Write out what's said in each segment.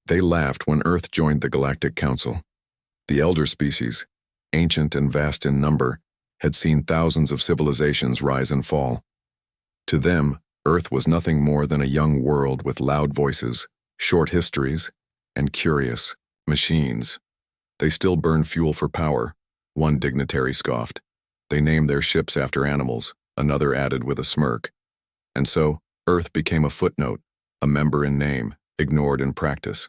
They laughed when Earth joined the Galactic Council. The elder species, ancient and vast in number, had seen thousands of civilizations rise and fall. To them, Earth was nothing more than a young world with loud voices, short histories, and curious machines. They still burn fuel for power, one dignitary scoffed. They named their ships after animals, another added with a smirk. And so, Earth became a footnote, a member in name, ignored in practice.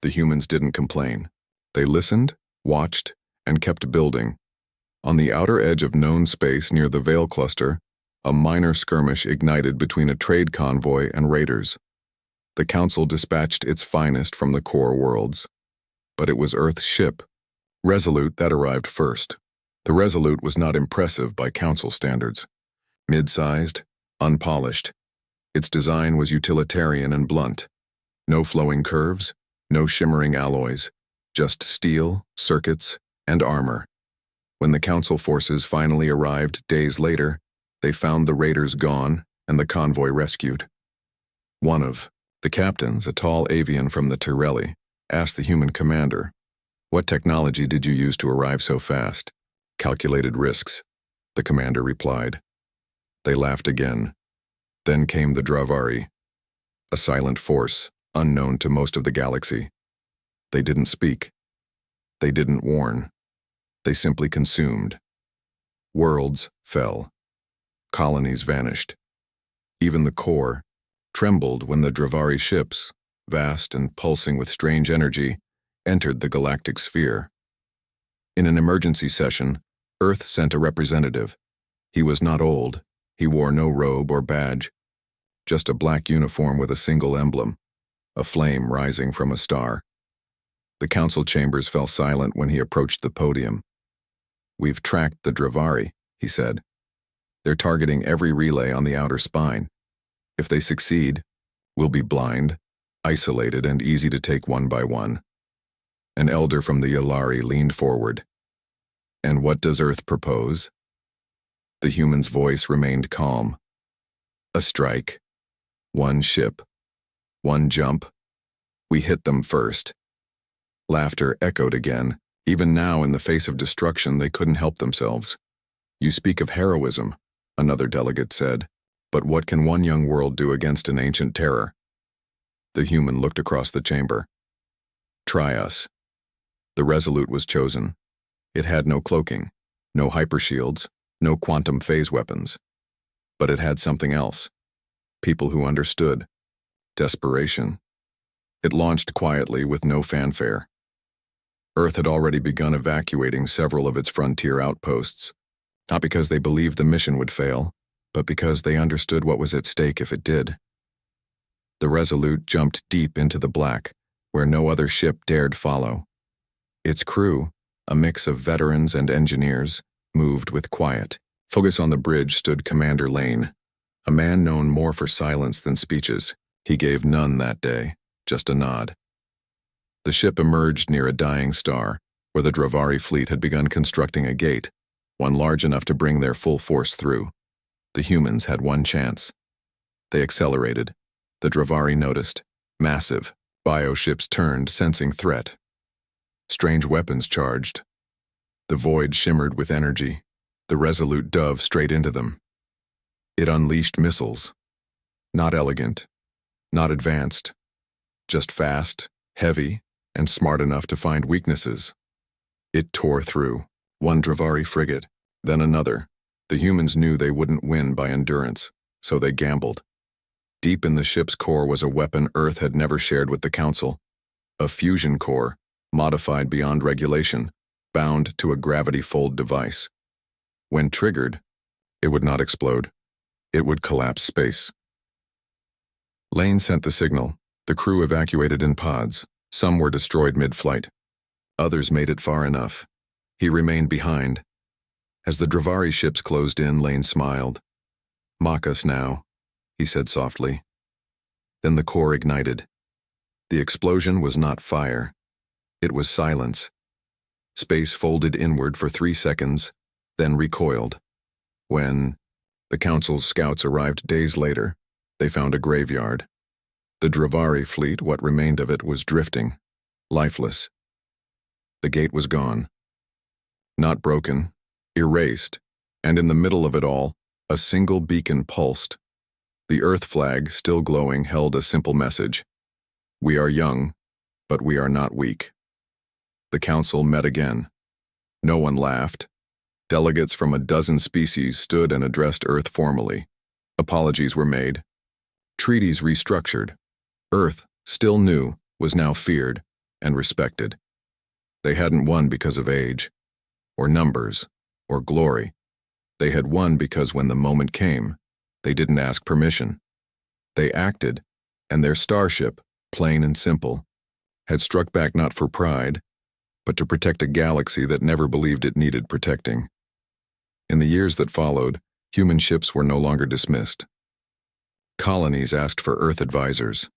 The humans didn't complain. They listened, watched, and kept building. On the outer edge of known space near the Veil Cluster, a minor skirmish ignited between a trade convoy and raiders. The Council dispatched its finest from the core worlds. But it was Earth's ship, Resolute, that arrived first. The Resolute was not impressive by Council standards. Mid-sized, unpolished. Its design was utilitarian and blunt. No flowing curves, no shimmering alloys, just steel, circuits, and armor. When the Council forces finally arrived days later, they found the raiders gone and the convoy rescued. One of the captains, a tall avian from the Tirelli, asked the human commander, "What technology did you use to arrive so fast?" "Calculated risks," the commander replied. They laughed again. Then came the Dravari, a silent force, unknown to most of the galaxy. They didn't speak. They didn't warn. They simply consumed. Worlds fell. Colonies vanished. Even the core trembled when the Dravari ships, vast and pulsing with strange energy, entered the galactic sphere. In an emergency session, Earth sent a representative. He was not old. He wore no robe or badge, just a black uniform with a single emblem, a flame rising from a star. The council chambers fell silent when he approached the podium. "We've tracked the Dravari," he said. "They're targeting every relay on the outer spine. If they succeed, we'll be blind, isolated, and easy to take one by one." An elder from the Yalari leaned forward. "And what does Earth propose?" The human's voice remained calm. "A strike. One ship. One jump. We hit them first." Laughter echoed again. Even now, in the face of destruction, they couldn't help themselves. "You speak of heroism," another delegate said, "but what can one young world do against an ancient terror?" The human looked across the chamber. "Try us." The Resolute was chosen. It had no cloaking, no hypershields, no quantum phase weapons. But it had something else. People who understood. Desperation. It launched quietly with no fanfare. Earth had already begun evacuating several of its frontier outposts, not because they believed the mission would fail, but because they understood what was at stake if it did. The Resolute jumped deep into the black, where no other ship dared follow. Its crew, a mix of veterans and engineers, moved with quiet. Focus on the bridge stood Commander Lane, a man known more for silence than speeches. He gave none that day, just a nod. The ship emerged near a dying star, where the Dravari fleet had begun constructing a gate, one large enough to bring their full force through. The humans had one chance. They accelerated. The Dravari noticed. Massive. Bioships turned, sensing threat. Strange weapons charged. The void shimmered with energy. The Resolute dove straight into them. It unleashed missiles. Not elegant. Not advanced. Just fast, heavy, and smart enough to find weaknesses. It tore through. One Dravari frigate, then another. The humans knew they wouldn't win by endurance, so they gambled. Deep in the ship's core was a weapon Earth had never shared with the Council. A fusion core, modified beyond regulation, bound to a gravity-fold device. When triggered, it would not explode. It would collapse space. Lane sent the signal. The crew evacuated in pods. Some were destroyed mid-flight. Others made it far enough. He remained behind. As the Dravari ships closed in, Lane smiled. "Mock us now," he said softly. Then the core ignited. The explosion was not fire. It was silence. Space folded inward for 3 seconds, then recoiled. When the Council's scouts arrived days later, they found a graveyard. The Dravari fleet, what remained of it, was drifting, lifeless. The gate was gone. Not broken, erased, and in the middle of it all, a single beacon pulsed. The Earth flag, still glowing, held a simple message. We are young, but we are not weak. The council met again. No one laughed. Delegates from a dozen species stood and addressed Earth formally. Apologies were made. Treaties restructured. Earth, still new, was now feared and respected. They hadn't won because of age, or numbers, or glory. They had won because when the moment came, they didn't ask permission. They acted, and their starship, plain and simple, had struck back not for pride, but to protect a galaxy that never believed it needed protecting. In the years that followed, human ships were no longer dismissed. Colonies asked for Earth advisors.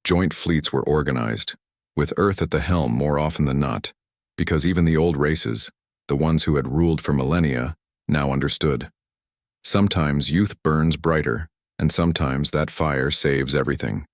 Joint fleets were organized, with Earth at the helm more often than not, because even the old races, the ones who had ruled for millennia, now understood. Sometimes youth burns brighter, and sometimes that fire saves everything.